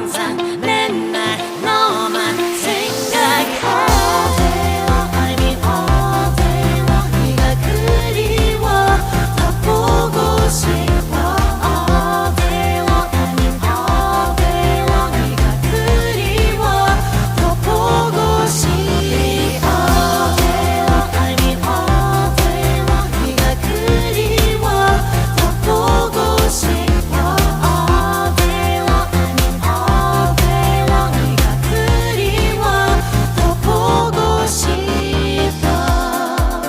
항상 맨날 너만 생각해 I mean all day long 네가 그리워 더 보고 싶어 all day long I mean all day long 네가 그리워 더 보고 싶어 all day long I mean all day long 네가 그리워 더 보고 싶어 all day long I mean all day long 네가 그리워 더 보고 싶어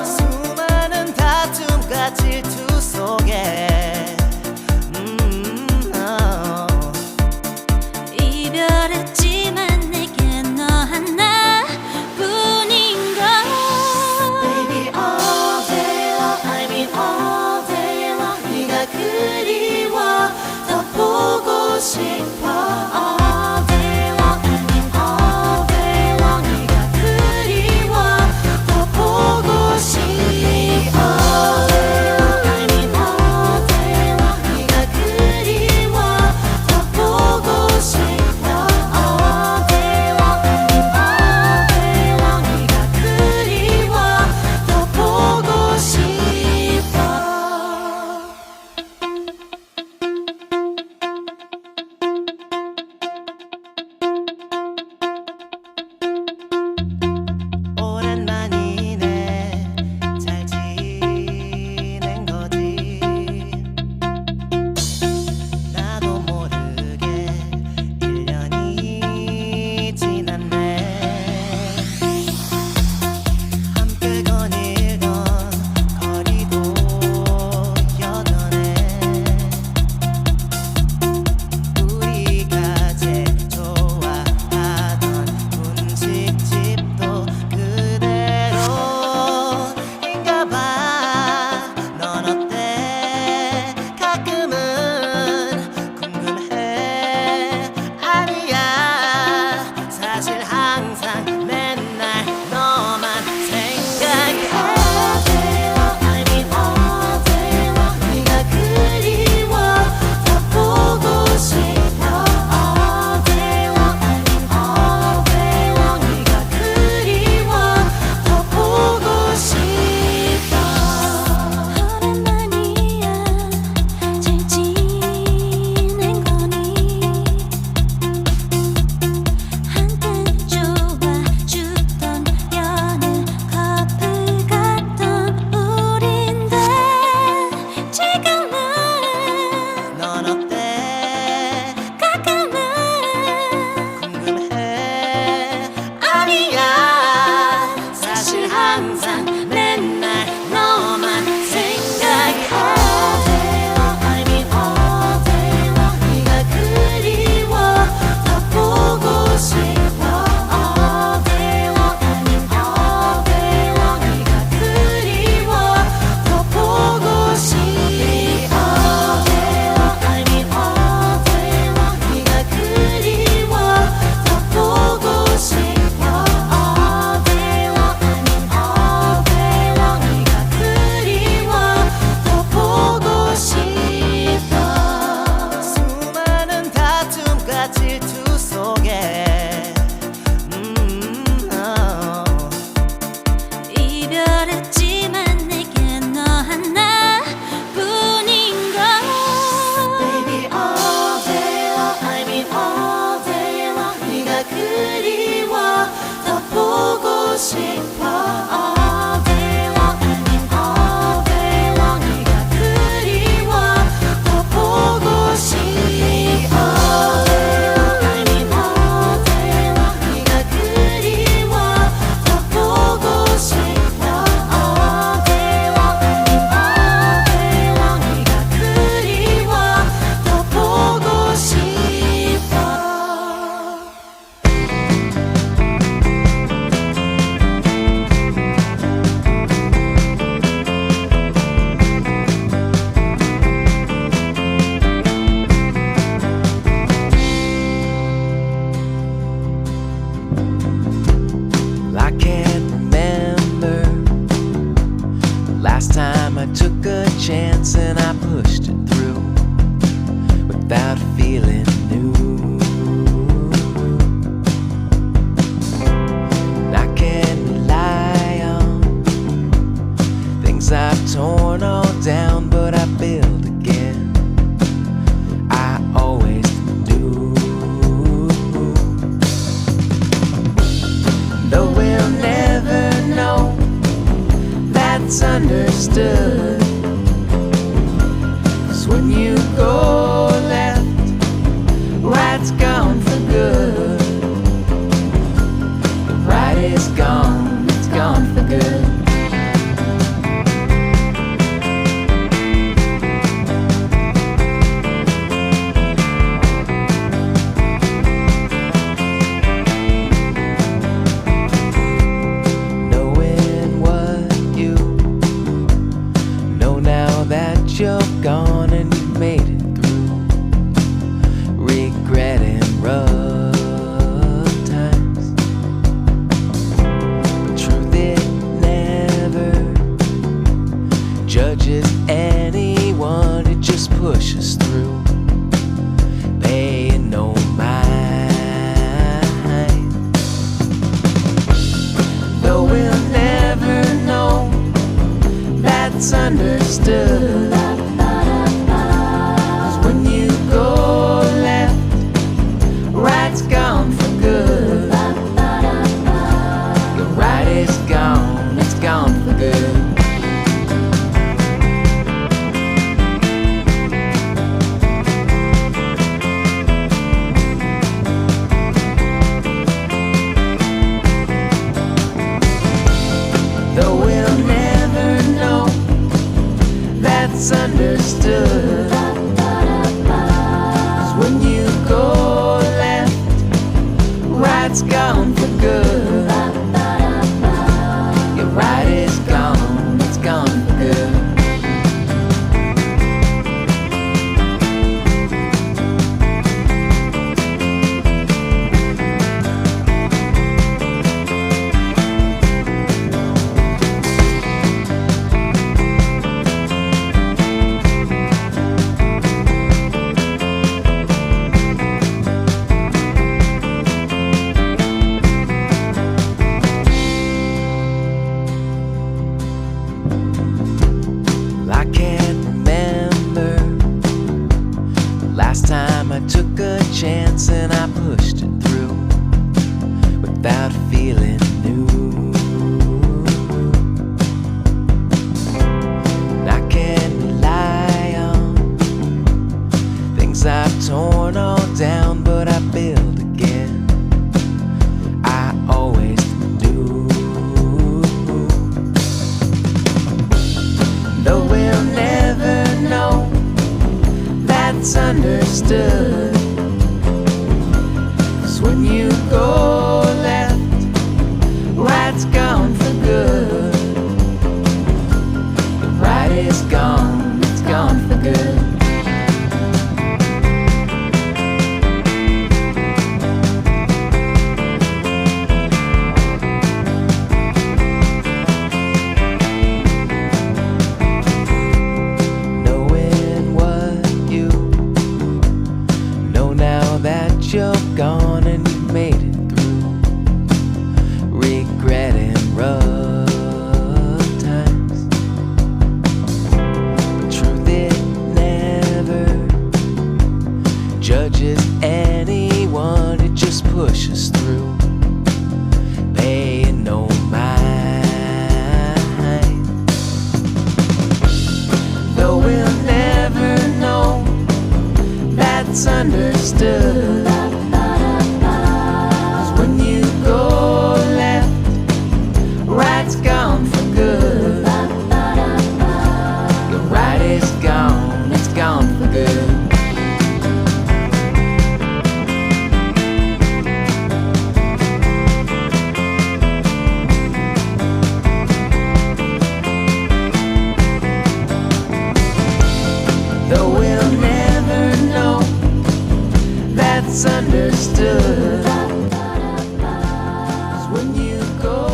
수많은 다툼과 질투 속에 이별했지만 내겐 너 하나뿐인걸 Baby all day long I mean all day long 네가 그리워 더 보고 싶어 all day long I mean all day long 네가 그리워 더 보고 싶어 all day long I mean all day long 네가 그리워 더 보고 싶어 all day long I mean all day long 네가 그리워 더 보고 싶어 오랜만이네 잘 지낸 거지 나도 모르게 1년이 지났네 함께 거닐던 거리도 여전해 우리가 제일 좋아하던 분식집도 그대로인가봐 넌 어때 가끔은 궁금해 아니야 사실 항상 맨날 너만 생각해 all day long I mean all day long 네가 그리워 더 보고 싶어 all day long I mean all day long 네가 그리워 더 보고 싶어 오랜만이야 잘 지낸 거니 한때 좋아주던 여느 커플 같던 우린데 지금은 넌 어때 가끔은 궁금해 아니야 사실 항상 맨날 너만 생각해 all day long I mean all day long 네가 그리워 더 보고 싶어 all day long I mean all day long 네가 그리워 더 보고 싶어 all day long I mean all day long 네가 그리워 더 보고 싶어 all day long I mean all day long 네가 그리워 더 보고 싶어 수많은 다툼과 질투 속에 이별했지만 내겐 너 하나뿐인걸 Baby all day long I mean all day long 네가 그리워 더 보고 싶어 all day long I mean all day long 네가 그리워 더 보고 싶어 all day long I mean all day long 네가 그리워 더 보고 싶어 all day long I mean all day long 네가 그리워 더 보고 싶어 that's understood. 'Cause when you go left, right's gone for good. The right is gone, it's gone for good. You're gone and you made it through regretting rough times, but truth it never judges anyone, it just pushes through, paying no mind. Though we'll never know, that's understood. Understood. 'Cause when you go left, right's gone for good. Your right is gone, it's gone for good. Chance and I pushed it through without feeling new. And I can't rely on things I've torn all down, but I build again. I always do. Though we'll never know, that's understood. When you go left, right's gone for good. The right is gone, it's gone for good. Knowing what you know now that you're gone, made it through regretting rough times, but truth it never judges anyone, it just pushes through, paying no mind. Though we'll never know, that's understood. Right's gone for good. Your right is gone, it's gone for good. Though we'll never know, that's understood. 'Cause when you go,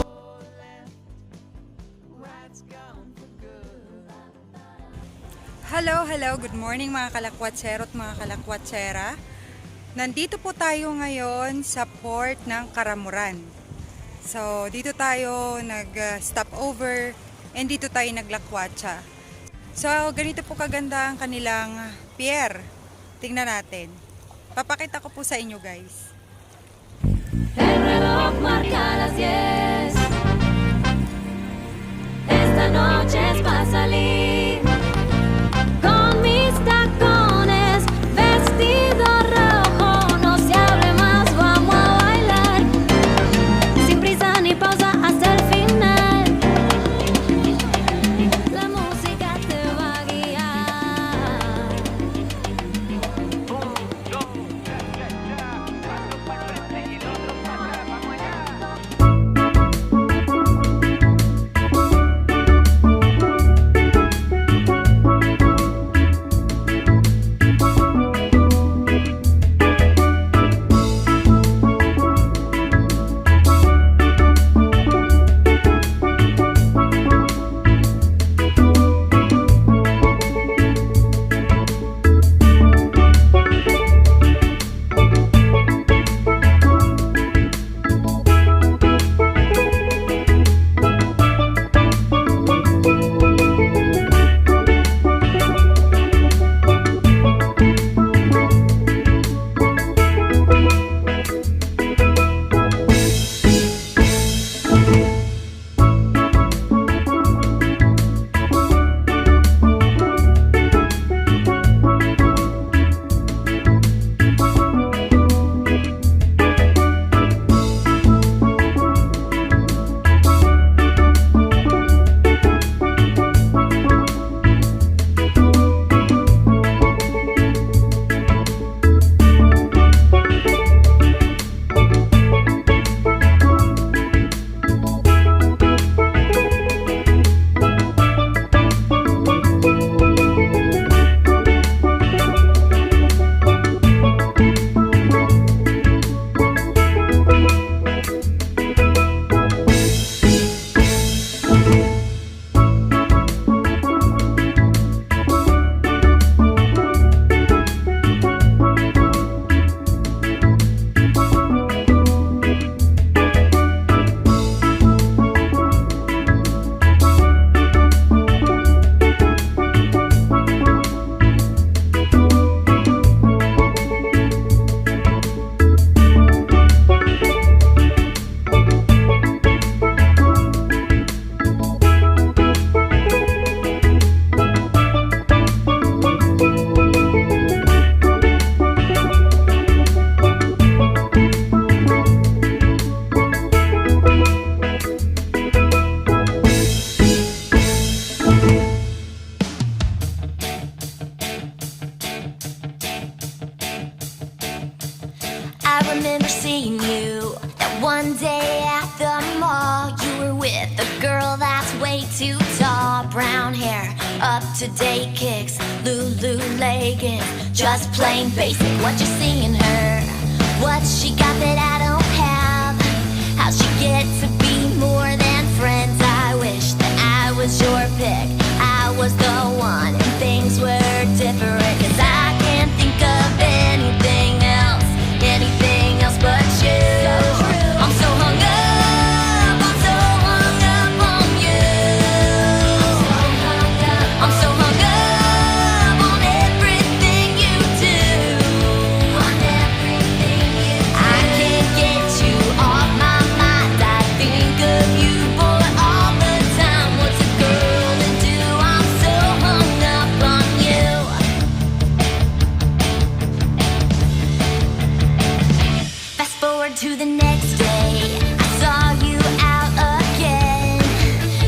Hello, good morning mga kalakwatsero at mga kalakwatsera. Nandito po tayo ngayon sa port ng Caramoran. So, dito tayo nag-stop over and dito tayo naglakwatsa. So, ganito po kaganda ang kanilang pier. Tingnan natin. Papakita ko po sa inyo guys. El reloj marca las 10. Esta noche noches para salir con mis tacones, vestido rojo, no se hable más, vamos a bailar sin prisa ni pausa hasta el final. La música te va a guiar. I remember seeing you that one day at the mall. You were with a girl that's way too tall. Brown hair, up-to-date kicks, Lulu leggings, just plain basic. What you see in her? What she got that I don't have? How'd she get to be more than friends? I wish that I was your pick, I was the one, and things were different. 'Cause I can't think of anything else but you. I'm so hung up, I'm so hung up on you. I'm so hung up on everything you do. On everything you do. I can't get you off my mind. I think of you, boy, all the time. What's a girl to do? I'm so hung up on you. Fast forward to the next day, I saw you out again.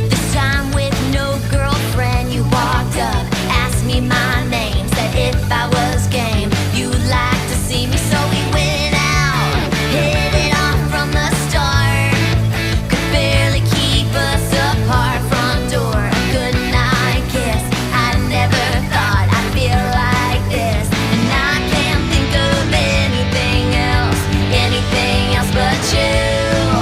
This time with no girlfriend. You walked up, asked me my name, said if I was game, you'd like to see me, so we went out, hit it off from the start. Could barely keep us apart. Front door, good night kiss. I never thought I'd feel like this, and I can't think of anything else but you.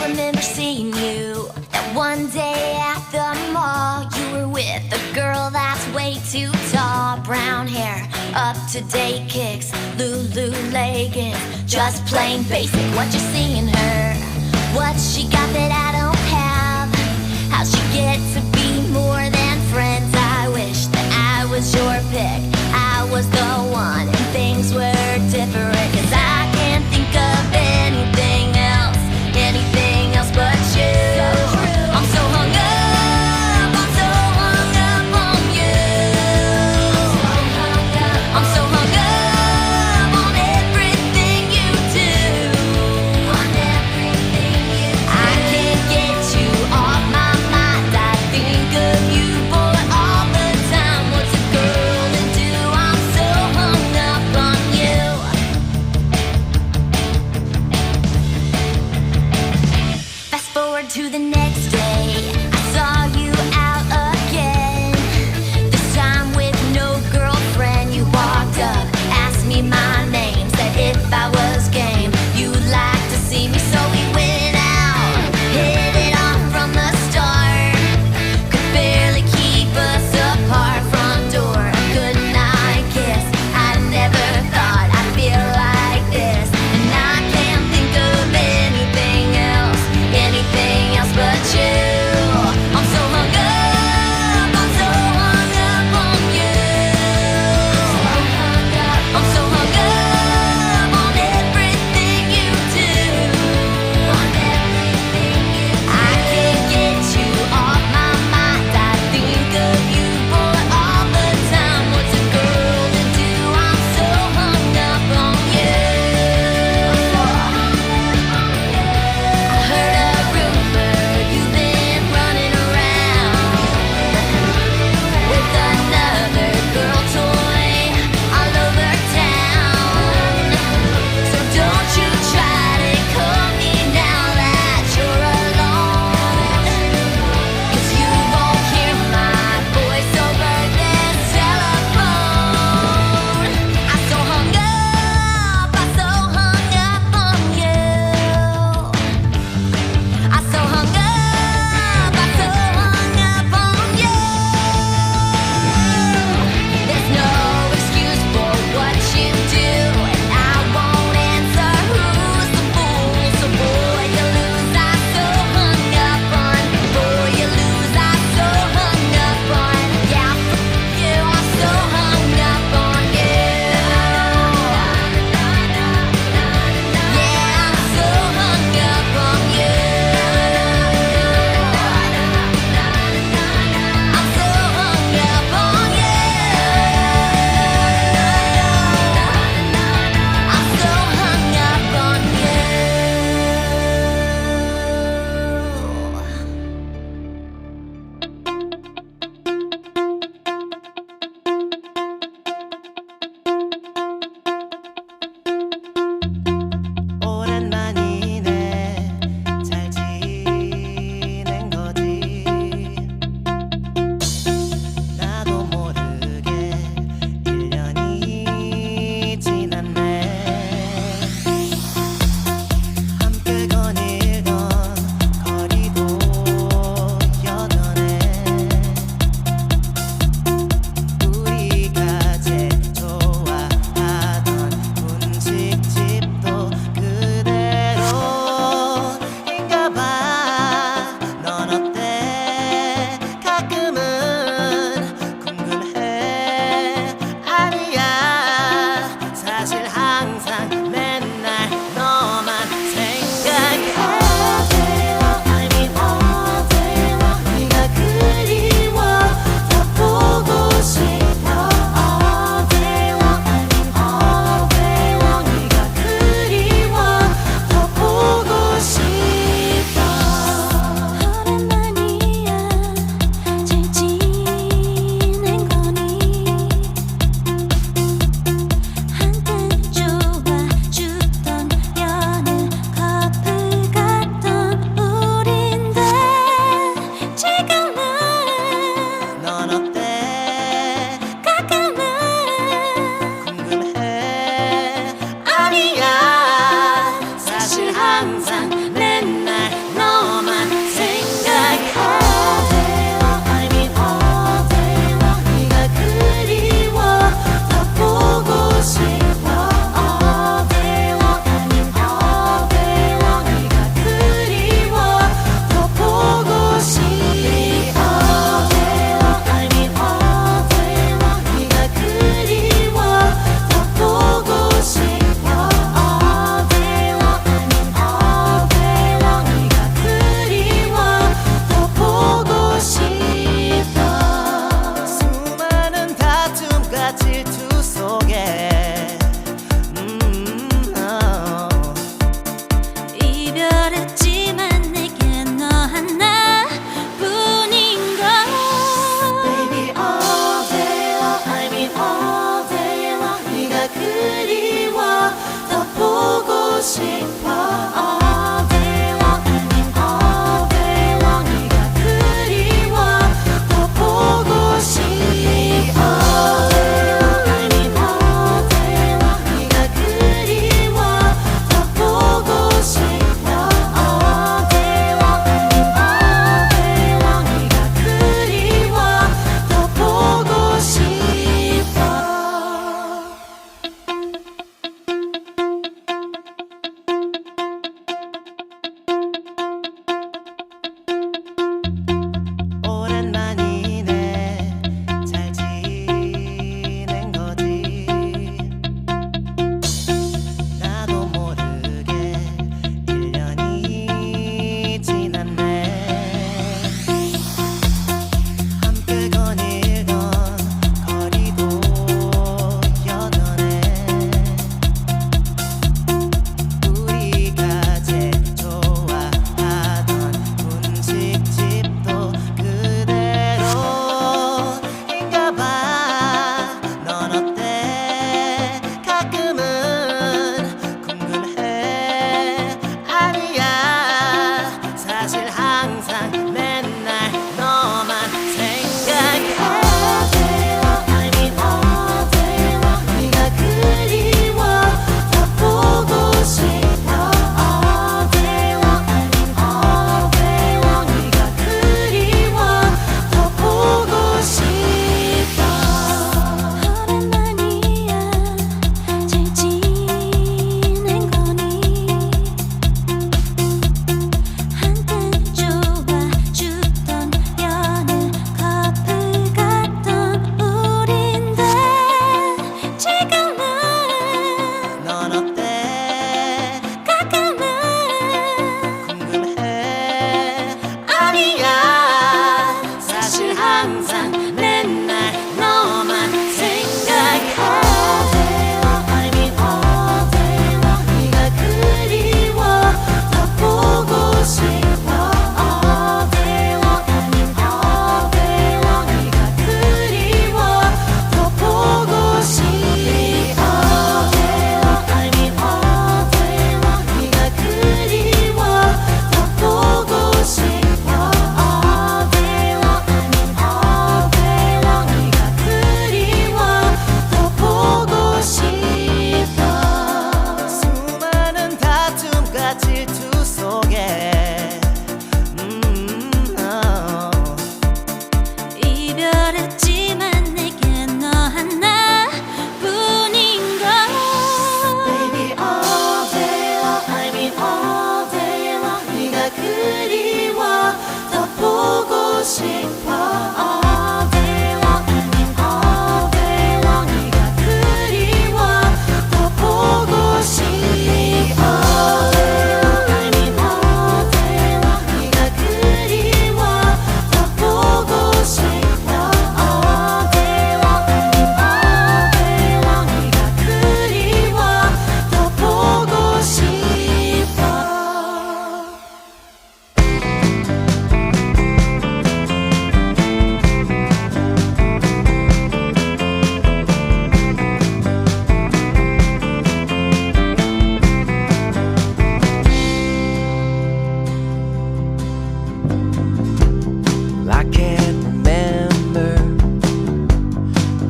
remember seeing you that one day at the mall. You were with a girl that's way too tall. Brown hair, up-to-date kicks, Lulu leggings, just plain basic. What you see in her? What she got that I don't have? How she get to be more than friends? I wish that I was your pick, I was the one, and things were different. 'Cause I can't think of anything else but you. I'm so hung up, I'm so hung up on you. I'm so hung up on everything you do. I can't get you off my mind. I think of you, boy, all the time. What's a girl to do? I'm so hung up on you.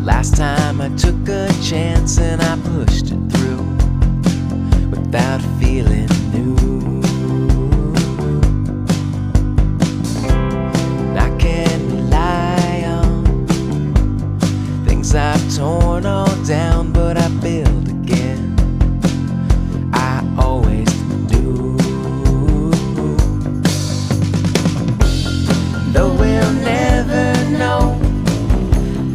Last time I took a chance and I pushed it through without feeling new. And I can't rely on things I've torn all down, but I build again. I always do. Though we'll never know,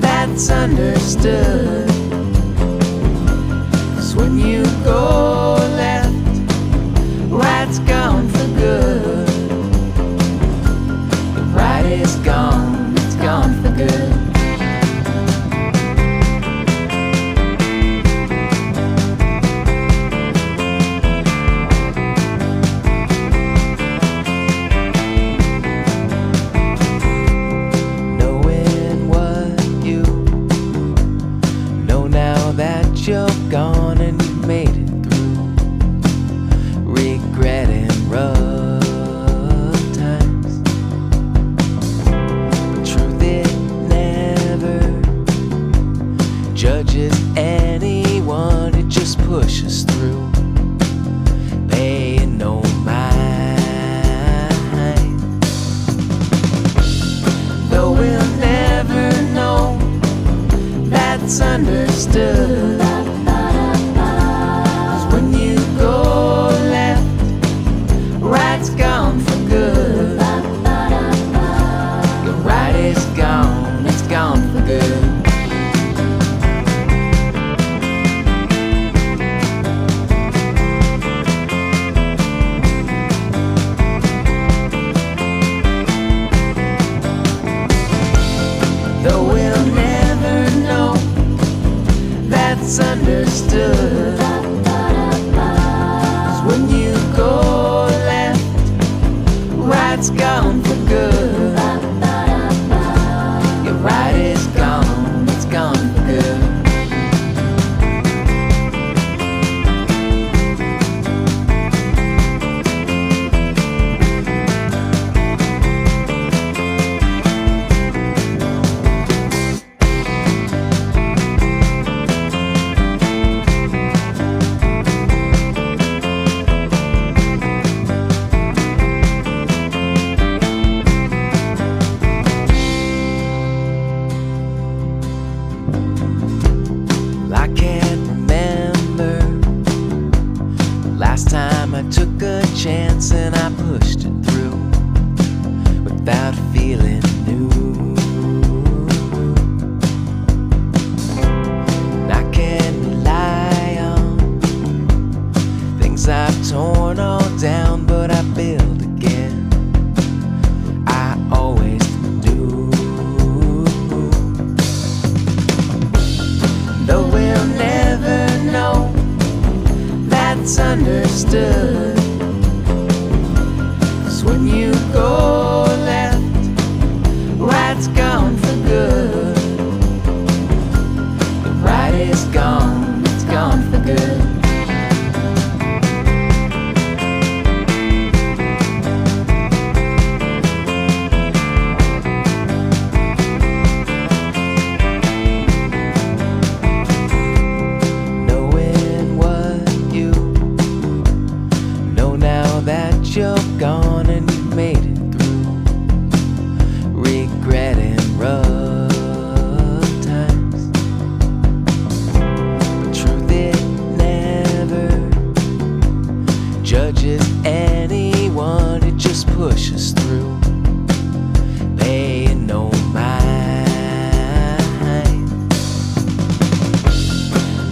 that's understood. 'Cause when you go left, right's gone for good. The right is gone, it's gone for good. You're gone and you made it through regretting rough times, but truth it never judges anyone, it just pushes through, paying no mind. Though we'll never know, that's understood. Gone for good. Your right is gone, it's gone for good. Though we'll never know, that's understood. 'Cause when you go, right's gone for good. Your right is gone, it's gone for good. Chance and I pushed it through without feeling new. And I can't rely on things I've torn all down, but I build again. I always do. Though we'll never know, that's understood. When you go left, right's gone for good. The right is gone, it's gone for good. Knowing what you know now that you're gone and you made it through regretting rough times, but truth it never judges anyone, it just pushes through, paying no mind.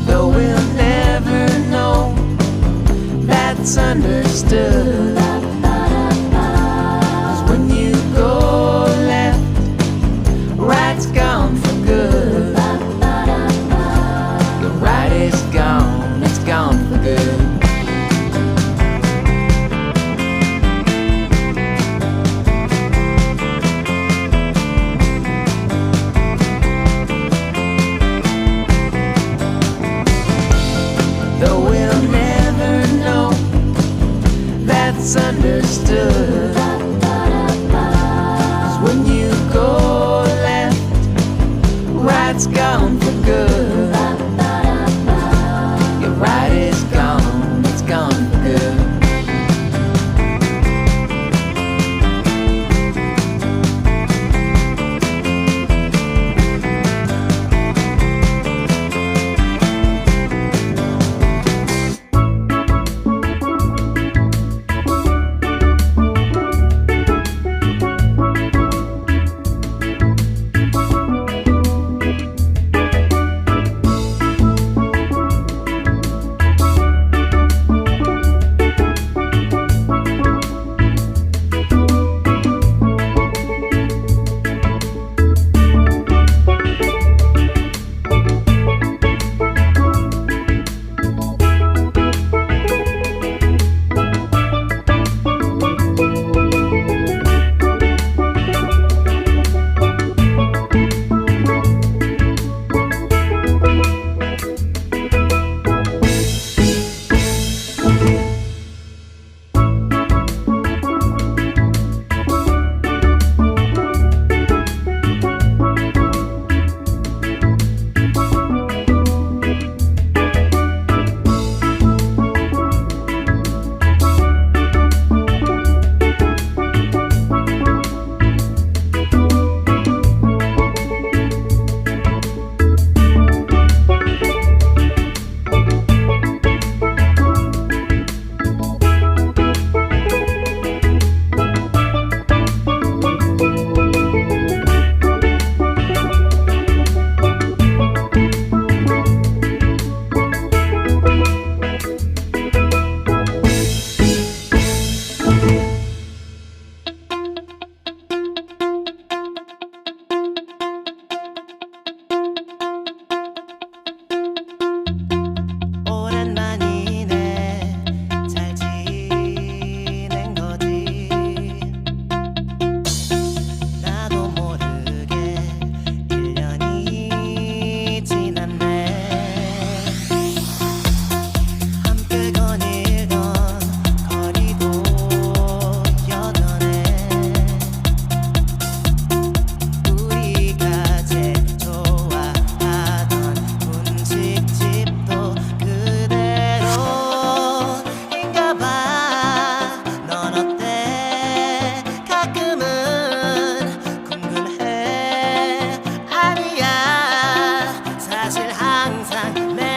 Though we'll never know, that's understood. Right's gone for good. Your right is gone, it's gone for good. Though we'll never know, that's understood. 'Cause when you go left, right's gone gone for good. Your ride is gone, it's gone for good. 사실 항상 내